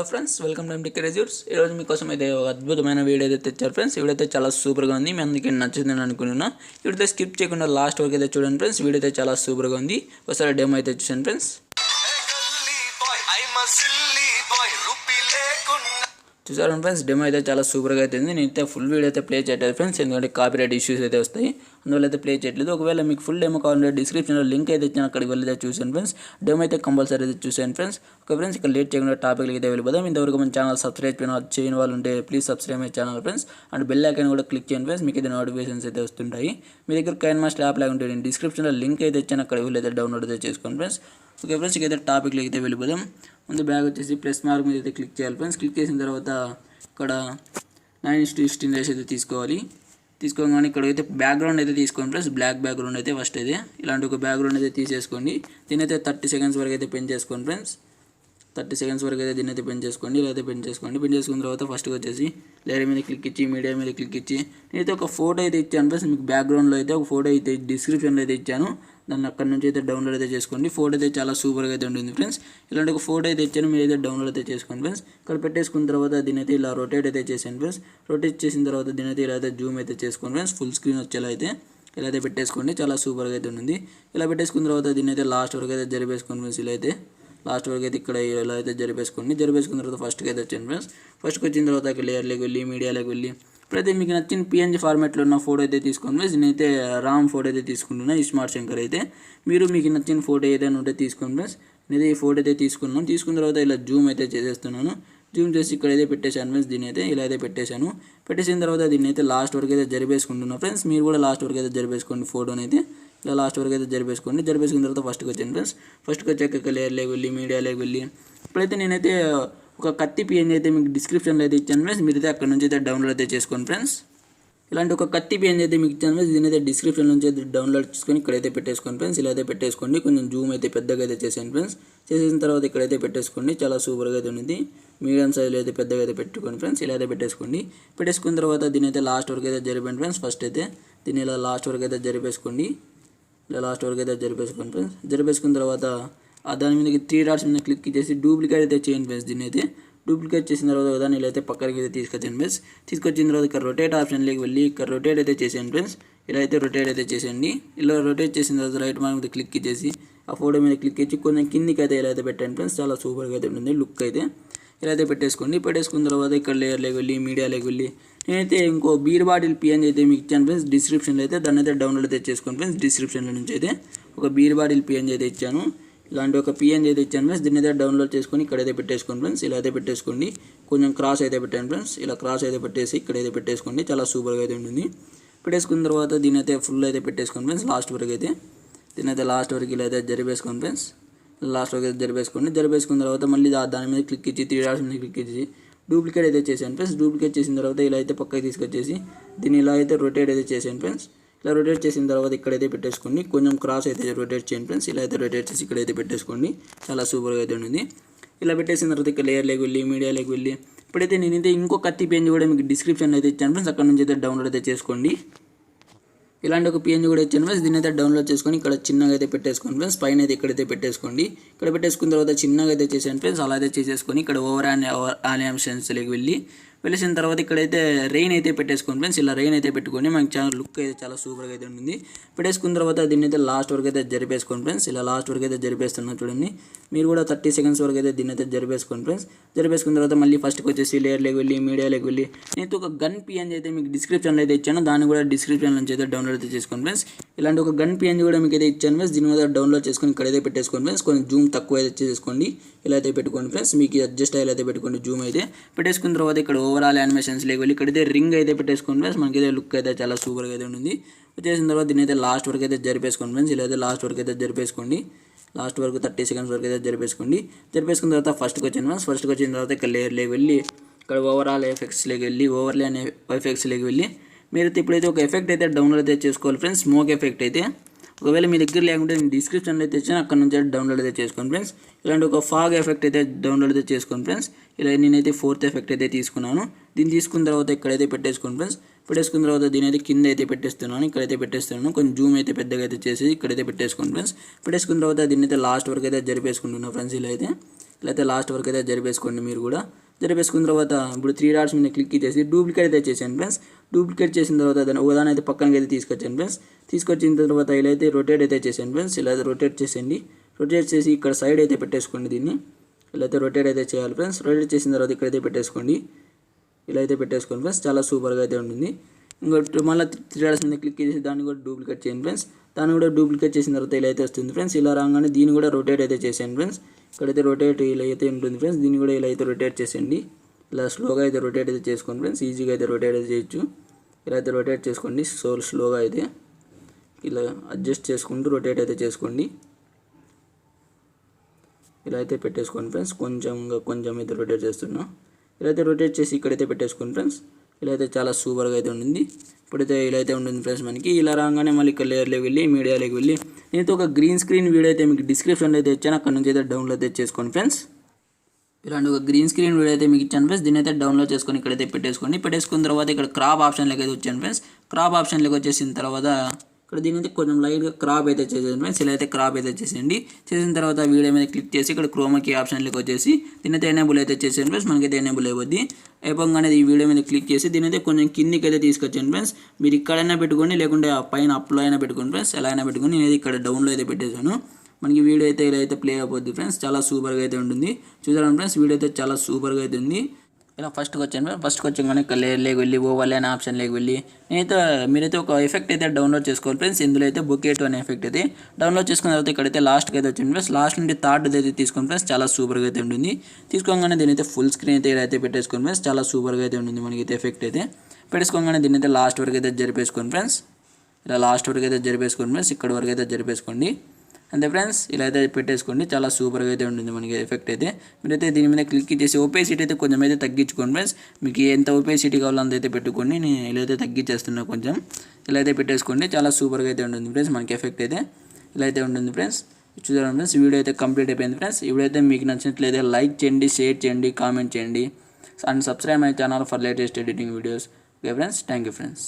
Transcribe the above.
Friends, welcome to tech reviews. ఈ రోజు మీకోసం అయితే ఒక అద్భుతమైన వీడియో అయితే తెచ్చారు ఫ్రెండ్స్. వీడియో అయితే చాలా సూపర్గా ఉంది. మీ అందరికీ నచ్చిందని అనుకున్నాను. వీడియో స్కిప్ చేయకుండా లాస్ట్ వరకు అయితే చూడండి ఫ్రెండ్స్. వీడియో అయితే చాలా సూపర్గా ఉంది. ఒకసారి డెమో అయితే చూసాను ఫ్రెండ్స్. చూసారు ఫ్రెండ్స్, డెమో అయితే చాలా సూపర్గా అయితే ఉంది. నేనైతే ఫుల్ వీడియో అయితే ప్లే చేయట్లేదు ఫ్రెండ్స్, ఎందుకంటే కాపీరైట్ ఇష్యూస్ అయితే వస్తాయి, అందువల్ల అయితే ప్లే చేయట్లేదు. ఒకవేళ మీకు ఫుల్ డెమో కావాలంటే డిస్క్రిప్షన్లో లింక్ అయితే ఇచ్చాను, అక్కడికి వెళ్ళి అయితే చూసాను ఫ్రెండ్స్. డెమో అయితే కంపల్సరీ అయితే చూసాను ఫ్రెండ్స్. ఓకే ఫ్రెండ్స్, ఇక్కడ లేట్ చేయకుండా టాపిక్కి అయితే వెళ్ళిపోదాం. ఇంతవరకు మన ఛానల్ సబ్స్క్రైబ్ చేయని వాళ్ళు ఉంటే please subscribe my channel friends. And bell icon కూడా క్లిక్ చేయండి ఫ్రెండ్స్, మీకు అయితే నోటిఫికేషన్స్ అయితే వస్తుంటాయి. మీ దగ్గర కైన్మాస్టర్ యాప్ లాగా ఉంటే నేను డిస్క్రిప్షన్లో లింక్ అయితే ఇచ్చాను, అక్కడికి వెళ్ళి అయితే డౌన్లోడ్ అయితే చేసుకోండి ఫ్రెండ్స్. ఓకే ఫ్రెండ్స్, ఇకైతే టాపిక్లో అయితే వెళ్ళిపోదాం. ముందు బ్యాగ్ వచ్చేసి ప్లస్ మార్క్ మీద అయితే క్లిక్ చేయాలి ఫ్రెండ్స్. క్లిక్ చేసిన తర్వాత ఇక్కడ 9:16 రేషియో అయితే తీసుకోగానే ఇక్కడైతే బ్యాక్గ్రౌండ్ అయితే తీసుకోండి ఫ్రెండ్స్. బ్లాక్ బ్యాక్గ్రౌండ్ అయితే ఫస్ట్ అయితే ఇలాంటి ఒక బ్యాక్గ్రౌండ్ అయితే తీసేసుకోండి. దీని అయితే 30 సెకండ్స్ వరకు అయితే పెన్ చేసుకోండి ఫ్రెండ్స్. 30 సెకండ్స్ వరకు అయితే దీన్ని అయితే పెన్ చేసుకోండి. ఇలా అయితే పెన్ చేసుకున్న తర్వాత ఫస్ట్గా వచ్చేసి లేయర్ మీద క్లిక్ ఇచ్చి మీడియా మీద క్లిక్ ఇచ్చి నేనైతే ఒక ఫోటో అయితే ఇచ్చాను ఫ్రెండ్స్. మీకు బ్యాక్గ్రౌండ్లో అయితే ఒక ఫోటో అయితే డిస్క్రిప్షన్లో అయితే ఇచ్చాను, దాన్ని అక్కడ నుంచి అయితే డౌన్లోడ్ అయితే చేసుకోండి. ఫోటో అయితే చాలా సూపర్గా అయితే ఉంటుంది ఫ్రెండ్స్. ఇలాంటి ఒక ఫోటో అయితే ఇచ్చాను, మీరు అయితే డౌన్లోడ్ అయితే చేసుకోండి ఫ్రెండ్స్. ఇక్కడ పెట్టేసుకున్న తర్వాత దీని అయితే ఇలా రొటేట్ అయితే చేసాను ఫ్రెండ్స్. రొటేట్ చేసిన తర్వాత దీని అయితే ఇలా అయితే జూమ్ అయితే చేసుకోండి ఫ్రెండ్స్. ఫుల్ స్క్రీన్ వచ్చేలా అయితే ఇలా అయితే పెట్టేసుకోండి, చాలా సూపర్గా అయితే ఉంటుంది. ఇలా పెట్టేసుకున్న తర్వాత దీని అయితే లాస్ట్ వరకు అయితే జరిపేసుకోండి ఫ్రెండ్స్. ఇలా అయితే లాస్ట్ వరకు అయితే ఇక్కడ ఇలా అయితే జరిపేసుకున్న తర్వాత ఫస్ట్కి అయితే వచ్చాను ఫ్రెండ్స్. ఫస్ట్కి వచ్చిన తర్వాత లేయర్లోకి వెళ్ళి మీడియాలోకి వెళ్ళి ఇప్పుడైతే మీకు నచ్చిన పిఎన్జీ ఫార్మాట్లో ఉన్న ఫోటో అయితే తీసుకోండి ఫ్రెండ్స్. నేనైతే రామ్ ఫోటో అయితే తీసుకుంటున్నా, ఇస్మార్ట్ శంకర్ అయితే. మీరు మీకు నచ్చిన ఫోటో ఏదైనా ఉంటే తీసుకోండి ఫ్రెండ్స్. నేనైతే ఈ ఫోటో అయితే తీసుకున్న తర్వాత ఇలా జూమ్ అయితే చేసేస్తున్నాను. జూమ్ చేసి ఇక్కడైతే పెట్టేశాను ఫ్రెండ్స్. దీని అయితే ఇలా అయితే పెట్టేసిన తర్వాత దీన్ని అయితే లాస్ట్ వరకు అయితే జరిపేసుకుంటున్నాను ఫ్రెండ్స్. మీరు కూడా లాస్ట్ వరకు అయితే జరిపేసుకోండి ఫోటోని అయితే. ఇలా లాస్ట్ వరకు అయితే జరిపేసుకున్న తర్వాత ఫస్ట్కి వచ్చాను ఫ్రెండ్స్. ఫస్ట్కి వచ్చాక లేయర్లోకి వెళ్ళి మీడియాలోకి వెళ్ళి ఇప్పుడైతే నేనైతే ఒక కత్తి పిఎన్జీ అయితే మీకు డిస్క్రిప్షన్లో అయితే ఇచ్చాను ఫ్రెండ్స్. మీరైతే అక్కడ నుంచి అయితే డౌన్లోడ్ అయితే చేసుకోండి ఫ్రెండ్స్. ఇలాంటి ఒక కత్తి పిఎన్జీ అయితే మీకు ఇచ్చాను ఫ్రెండ్స్. దీని అయితే డిస్క్రిప్షన్ నుంచి అయితే డౌన్లోడ్ చేసుకొని ఇక్కడైతే పెట్టేసుకోండి ఫ్రెండ్స్. ఇలా అయితే పెట్టేసుకోండి. కొంచెం జూమ్ అయితే పెద్దగా అయితే చేసాను ఫ్రెండ్స్. చేసిన తర్వాత ఇక్కడైతే పెట్టేసుకోండి, చాలా సూపర్గా అయితే ఉంది. మీడియం సైజులో అయితే పెద్దగా అయితే పెట్టుకోండి ఫ్రెండ్స్. ఇలా అయితే పెట్టేసుకున్న తర్వాత దీని అయితే లాస్ట్ వరకు అయితే జరిపండి ఫ్రెండ్స్. ఫస్ట్ అయితే దీన్ని ఇలా లాస్ట్ వరకు అయితే జరిపేసుకోండి. ఇలా లాస్ట్ వరకు అయితే జరిపేసుకోండి ఫ్రెండ్స్. జరిపేసుకున్న తర్వాత దాని మీద 3 డాట్స్ మీద క్లిక్ చేసి డూప్లికేట్ అయితే చేయండి ఫ్రెండ్స్. దీన్ని అయితే డూప్లికేట్ చేసిన తర్వాత దాన్ని ఇలా అయితే పక్కకి అయితే తీసుకొచ్చాను ఫ్రెండ్స్. తీసుకొచ్చిన తర్వాత ఇక్కడ రొటేట్ ఆప్షన్లోకి వెళ్ళి ఇక్కడ రొటేట్ అయితే చేసేయండి ఫ్రెండ్స్. ఇలా అయితే రొటేట్ అయితే చేసేయండి. ఇలా రొటేట్ చేసిన తర్వాత రైట్ మార్క్ మీద క్లిక్ చేసి ఆ ఫోటో మీద క్లిక్ చేసి కొంచెం కిందికి అయితే ఇలా అయితే పెట్టండి ఫ్రెండ్స్. చాలా సూపర్గా అయితే ఉంటుంది లుక్ అయితే. ఇలా అయితే పెట్టేసుకున్న తర్వాత ఇక్కడ లేయర్లోకి వెళ్ళి మీడియాలోకి వెళ్ళి నేనైతే ఇంకో బీర్ బాటిల్ పిఎన్జీ అయితే మీకు ఇచ్చాను ఫ్రెండ్స్. డిస్క్రిప్షన్లో అయితే దాన్ని అయితే డౌన్లోడ్ అయితే చేసుకోండి ఫ్రెండ్స్. డిస్క్రిప్షన్లో నుంచి అయితే ఒక బీర్ బాటిల్ పిఎన్జీ అయితే ఇచ్చాను. ఇలాంటి ఒక పిఎన్జీ అయితే ఇచ్చాను ఫ్రెండ్స్. దీన్ని అయితే డౌన్లోడ్ చేసుకొని ఇక్కడైతే పెట్టేసుకోండి ఫ్రెండ్స్. ఇలా అయితే పెట్టేసుకోండి. కొంచెం క్రాస్ అయితే పెట్టండి ఫ్రెండ్స్. ఇలా క్రాస్ అయితే పెట్టేసి ఇక్కడైతే పెట్టేసుకోండి, చాలా సూపర్గా అయితే ఉంటుంది. పెట్టేసుకున్న తర్వాత దీని అయితే ఫుల్ అయితే పెట్టేసుకోండి ఫ్రెండ్స్. లాస్ట్ వరకు అయితే దీని అయితే లాస్ట్ వరకు ఇలా అయితే జరిపేసుకోండి ఫ్రెండ్స్. లాస్ట్ వరకు అయితే జరిపేసుకున్న తర్వాత మళ్ళీ దాని మీద క్లిక్ ఇచ్చి 3 డాట్స్ మీద క్లిక్ ఇచ్చి డూప్లికేట్ అయితే చేసాను ఫ్రెండ్స్. డూప్లికేట్ చేసిన తర్వాత ఇలా అయితే పక్కకి తీసుకొచ్చేసి దీన్ని ఇలా అయితే రొటేట్ అయితే చేసాను ఫ్రెండ్స్. ఇలా రొటేట్ చేసిన తర్వాత ఇక్కడైతే పెట్టేసుకోండి. కొంచెం క్రాస్ అయితే రొటేట్ చేయండి ఫ్రెండ్స్. ఇలా అయితే రొటేట్ చేసి ఇక్కడైతే పెట్టేసుకోండి, చాలా సూపర్గా అయితే ఉంటుంది. ఇలా పెట్టేసిన తర్వాత ఇక్కడ లేయర్లోకి వెళ్ళి మీడియాలోకి వెళ్ళి ఇప్పుడైతే నేనైతే ఇంకో కత్తి పిఎన్జీ కూడా మీకు డిస్క్రిప్షన్లో అయితే ఇచ్చాను ఫ్రెండ్స్. అక్కడ నుంచి అయితే డౌన్లోడ్ అయితే చేసుకోండి. ఇలాంటి ఒక పిఎన్జీ కూడా ఇచ్చాను ఫ్రెండ్స్. దీన్ని అయితే డౌన్లోడ్ చేసుకొని ఇక్కడ చిన్నగా అయితే పెట్టేసుకోండి ఫ్రెండ్స్. పైన అయితే ఇక్కడైతే పెట్టేసుకోండి. ఇక్కడ పెట్టేసుకున్న తర్వాత చిన్నగా అయితే చేసాను ఫ్రెండ్స్. అలా అయితే చేసేసుకొని ఇక్కడ ఓవర్ యానిమేషన్స్లోకి వెళ్ళేసిన తర్వాత ఇక్కడైతే రెయిన్ అయితే పెట్టేసుకోండి ఫ్రెండ్స్. ఇలా రెయిన్ అయితే పెట్టుకొని మనకి చాలా లుక్ అయితే చాలా సూపర్గా అయితే ఉంటుంది. పెట్టేసుకున్న తర్వాత దీన్ని అయితే లాస్ట్ వరకు అయితే జరిపేసుకోండి ఫ్రెండ్స్. ఇలా లాస్ట్ వరకు అయితే జరిపేస్తున్నాను చూడండి. మీరు కూడా 30 సెకండ్స్ వరకు అయితే దీన్ని అయితే జరిపేసుకోండి ఫ్రెండ్స్. జరిపేసుకున్న తర్వాత మళ్ళీ ఫస్ట్కి వచ్చేసి లేయర్లోకి వెళ్ళి మీడియాలోకి వెళ్ళి నేనైతే ఒక గన్ పిఎన్జీ అయితే మీకు డిస్క్రిప్షన్లో అయితే ఇచ్చాను, దాన్ని కూడా డిస్క్రిప్షన్ నుంచి అయితే డౌన్లోడ్ అయితే చేసుకోండి ఫ్రెండ్స్. ఇలాంటి ఒక గన్ పిఎన్జీ కూడా మీకు అయితే ఇచ్చాను ఫ్రెండ్స్. దీని మీద డౌన్లోడ్ చేసుకొని ఇక్కడైతే పెట్టేసుకోండి ఫ్రెండ్స్. కొంచెం జూమ్ తక్కువ అయితే చేసుకోండి. ఇలా అయితే పెట్టుకోండి ఫ్రెండ్స్. మీకు అడ్జస్ట్ అయ్యేలా అయితే పెట్టుకోండి జూమ్ అయితే. పెట్టేసుకున్న తర్వాత ఇక్కడ ఓవరాల్ యానిమేషన్స్ వెళ్ళి ఇక్కడైతే రింగ్ అయితే పెట్టేసుకోండి ఫ్రెండ్స్. మనకైతే లుక్ అయితే చాలా సూపర్గా అయితే ఉంటుంది. వచ్చేసిన తర్వాత దీని అయితే లాస్ట్ వరకు అయితే జరిపేసుకోండి ఫ్రెండ్స్. ఇలా అయితే లాస్ట్ వరకు అయితే జరిపేసుకోండి. లాస్ట్ వరకు 30 సెకండ్స్ వరకు అయితే జరిపేసుకున్న తర్వాత ఫస్ట్కి వచ్చాను ఫ్రెండ్స్. ఫస్ట్కి వచ్చిన తర్వాత ఇక్కడ లేయర్లోకి వెళ్ళి ఇక్కడ ఓవరాల్ ఎఫెక్ట్స్లోకి వెళ్ళి మీరైతే ఇప్పుడైతే ఒక ఎఫెక్ట్ అయితే డౌన్లోడ్ అయితే చేసుకోవాలి ఫ్రెండ్స్. స్మోక్ ఎఫెక్ట్ అయితే ఒకవేళ మీ దగ్గర లేకుంటే నేను డిస్క్రిప్షన్లో అయితే ఇచ్చాను, అక్కడ నుంచి డౌన్లోడ్ అయితే చేసుకోండి ఫ్రెండ్స్. ఇలాంటి ఒక ఫాగ్ ఎఫెక్ట్ అయితే డౌన్లోడ్ అయితే చేసుకోండి ఫ్రెండ్స్. ఇలా నేనైతే 4th ఎఫెక్ట్ అయితే తీసుకున్నాను. దీన్ని తీసుకున్న తర్వాత ఇక్కడైతే పెట్టేసుకోండి ఫ్రెండ్స్. పెట్టేసుకున్న తర్వాత దీని అయితే కింద అయితే పెట్టేస్తున్నాను, ఇక్కడైతే పెట్టేస్తున్నాను. కొంచెం జూమ్ అయితే పెద్దగా అయితే చేసి ఇక్కడైతే పెట్టేసుకోండి ఫ్రెండ్స్. పెట్టేసుకున్న తర్వాత దీన్ని అయితే లాస్ట్ వరకు అయితే జరిపేసుకుంటున్నాను ఫ్రెండ్స్. ఇలా అయితే లాస్ట్ వరకు అయితే జరిపేసుకోండి. మీరు కూడా జరిపేసుకున్న తర్వాత ఇప్పుడు 3 డాట్స్ మీద క్లిక్ చేసి డూప్లికేట్ అయితే చేసాను ఫ్రెండ్స్. డూప్లికేట్ చేసిన తర్వాత దాన్ని ఒకదాని అయితే పక్కనకి అయితే తీసుకొచ్చాను ఫ్రెండ్స్. తీసుకొచ్చిన తర్వాత ఇలా అయితే రొటేట్ అయితే చేసాను ఫ్రెండ్స్. ఇలా అయితే రొటేట్ చేసేయండి. రొటేట్ చేసి ఇక్కడ సైడ్ అయితే పెట్టేసుకోండి. దీన్ని ఇలా అయితే రొటేట్ అయితే చేయాలి ఫ్రెండ్స్. రొటేట్ చేసిన తర్వాత ఇక్కడైతే పెట్టేసుకోండి. ఇలా అయితే పెట్టేసుకోండి ఫ్రెండ్స్. చాలా సూపర్గా అయితే ఉంటుంది. ఇంకోటి మళ్ళీ 3 డాట్స్ మీద క్లిక్ చేసి దాన్ని కూడా డూప్లికేట్ చేయండి ఫ్రెండ్స్. దాన్ని కూడా డూప్లికేట్ చేసిన తర్వాత ఇలా అయితే వస్తుంది ఫ్రెండ్స్. ఇలా రాగానే దీన్ని కూడా రొటేట్ అయితే చేసేయండి ఫ్రెండ్స్. ఇక్కడైతే రొటేట్ ఇలా అయితే ఉంటుంది ఫ్రెండ్స్. దీన్ని కూడా ఇలా అయితే రొటేట్ చేసేయండి. ఇలా స్లోగా అయితే రొటేట్ అయితే చేసుకోండి ఫ్రెండ్స్. ఈజీగా అయితే రొటేట్ అయితే చేయొచ్చు. ఇలా అయితే రొటేట్ చేసుకోండి. స్లోగా అయితే ఇలా అడ్జస్ట్ చేసుకుంటూ రొటేట్ అయితే చేసుకోండి. ఇలా అయితే పెట్టేసుకోండి ఫ్రెండ్స్. కొంచెం అయితే రొటేట్ చేస్తున్నా. ఇలా అయితే రొటేట్ చేసి ఇక్కడైతే పెట్టేసుకోండి ఫ్రెండ్స్. ఇలా అయితే చాలా సూపర్గా అయితే ఉంటుంది. ఇప్పుడైతే ఇలా అయితే ఉంటుంది ఫ్రెండ్స్. మనకి ఇలా రాగానే మళ్ళీ ఇక్కడ లేయర్లోకి వెళ్ళి మీడియాలోకి వెళ్ళి నేనైతే ఒక గ్రీన్ స్క్రీన్ వీడియో అయితే మీకు డిస్క్రిప్షన్లో అయితే ఇచ్చాను. అక్కడ నుంచి అయితే డౌన్లోడ్ అయితే చేసుకోండి ఫ్రెండ్స్. ఇలాంటి ఒక గ్రీన్ స్క్రీన్ వీడియో అయితే మీకు ఇచ్చాను ఫ్రెండ్స్. దీని అయితే డౌన్లోడ్ చేసుకొని ఇక్కడైతే పెట్టేసుకోండి. పెట్టేసుకున్న తర్వాత ఇక్కడ క్రాప్ ఆప్షన్లోకి అయితే వచ్చాను ఫ్రెండ్స్. క్రాప్ ఆప్షన్లోకి వచ్చేసిన తర్వాత ఇక్కడ దీని అయితే కొంచెం లైట్గా క్రాప్ అయితే చేసేయండి ఫ్రెండ్స్. ఇలా అయితే క్రాప్ అయితే చేసేయండి. చేసిన తర్వాత వీడియో మీద క్లిక్ చేసి ఇక్కడ క్రోమాకి ఆప్షన్లోకి వచ్చేసి దీని అయితే ఎనేబుల్ అయితే చేసేయండి ఫ్రెండ్స్. మనకైతే ఎనేబుల్ అయిపోద్ది. అయిపోగానే ఈ వీడియో మీద క్లిక్ చేసి దీని అయితే కొంచెం కిందికి అయితే తీసుకొచ్చాను ఫ్రెండ్స్. మీరు ఇక్కడైనా పెట్టుకోండి, లేకుంటే ఆ పైన అప్లో అయినా పెట్టుకోండి ఫ్రెండ్స్. ఎలా అయినా పెట్టుకొని నేనైతే ఇక్కడ డౌన్లో అయితే పెట్టేశాను. మనకి వీడియో అయితే ఇలా అయితే ప్లే అయిపోద్ది ఫ్రెండ్స్. చాలా సూపర్గా అయితే ఉంటుంది. చూసారా ఫ్రెండ్స్, వీడియో అయితే చాలా సూపర్గా అయితే ఉంది. ఇలా ఫస్ట్కి వచ్చాను ఫ్రెండ్స్. ఫస్ట్కి వచ్చాను ఇక్కడ లేయర్లోకి వెళ్ళి ఓవర్ అనే ఆప్షన్లోకి వెళ్ళి మీరైతే ఒక ఎఫెక్ట్ అయితే డౌన్లోడ్ చేసుకోవాలి ఫ్రెండ్స్. ఇందులో అయితే బొకేట్ అనే ఎఫెక్ట్ అయితే డౌన్లోడ్ చేసుకున్న తర్వాత ఇక్కడైతే లాస్ట్కి అయితే వచ్చింది ఫ్రెండ్స్. లాస్ట్ నుండి థర్డ్ అయితే తీసుకోండి ఫ్రెండ్స్. చాలా సూపర్గా అయితే ఉంటుంది. తీసుకోగానే దీని అయితే ఫుల్ స్క్రీన్ అయితే ఇలా అయితే పెట్టేసుకోండి ఫ్రెండ్స్. చాలా సూపర్గా అయితే ఉంటుంది. మనకైతే ఎఫెక్ట్ అయితే పెట్టేసుకోగానే దీని అయితే లాస్ట్ వరకు అయితే జరిపేసుకోండి ఫ్రెండ్స్. ఇలా లాస్ట్ వరకు అయితే జరిపేసుకోండి ఫ్రెండ్స్. ఇక్కడ వరకు అయితే జరిపేసుకోండి అంతే ఫ్రెండ్స్. ఇలా అయితే పెట్టేసుకోండి. చాలా సూపర్గా అయితే ఉంటుంది మనకి ఎఫెక్ట్ అయితే. మీరైతే దీని మీద క్లిక్ చేసి ఓపేసిటీ అయితే కొంచెం అయితే తగ్గించుకోండి ఫ్రెండ్స్. మీకు ఎంత ఓపేసిటీ కావాలో అంత అయితే పెట్టుకోండి. నేను ఇలా అయితే తగ్గించేస్తున్నా కొంచెం. ఇలా అయితే పెట్టేసుకోండి. చాలా సూపర్గా అయితే ఉంటుంది ఫ్రెండ్స్. మనకి ఎఫెక్ట్ అయితే ఇలా అయితే ఉంటుంది ఫ్రెండ్స్. చూసారా ఫ్రెండ్స్, వీడియో అయితే కంప్లీట్ అయిపోయింది ఫ్రెండ్స్. ఈ వీడియో అయితే మీకు నచ్చినట్లయితే లైక్ చేయండి, షేర్ చేయండి, కామెంట్ చేయండి and subscribe my channel for latest editing videos. Okay friends, thank you friends.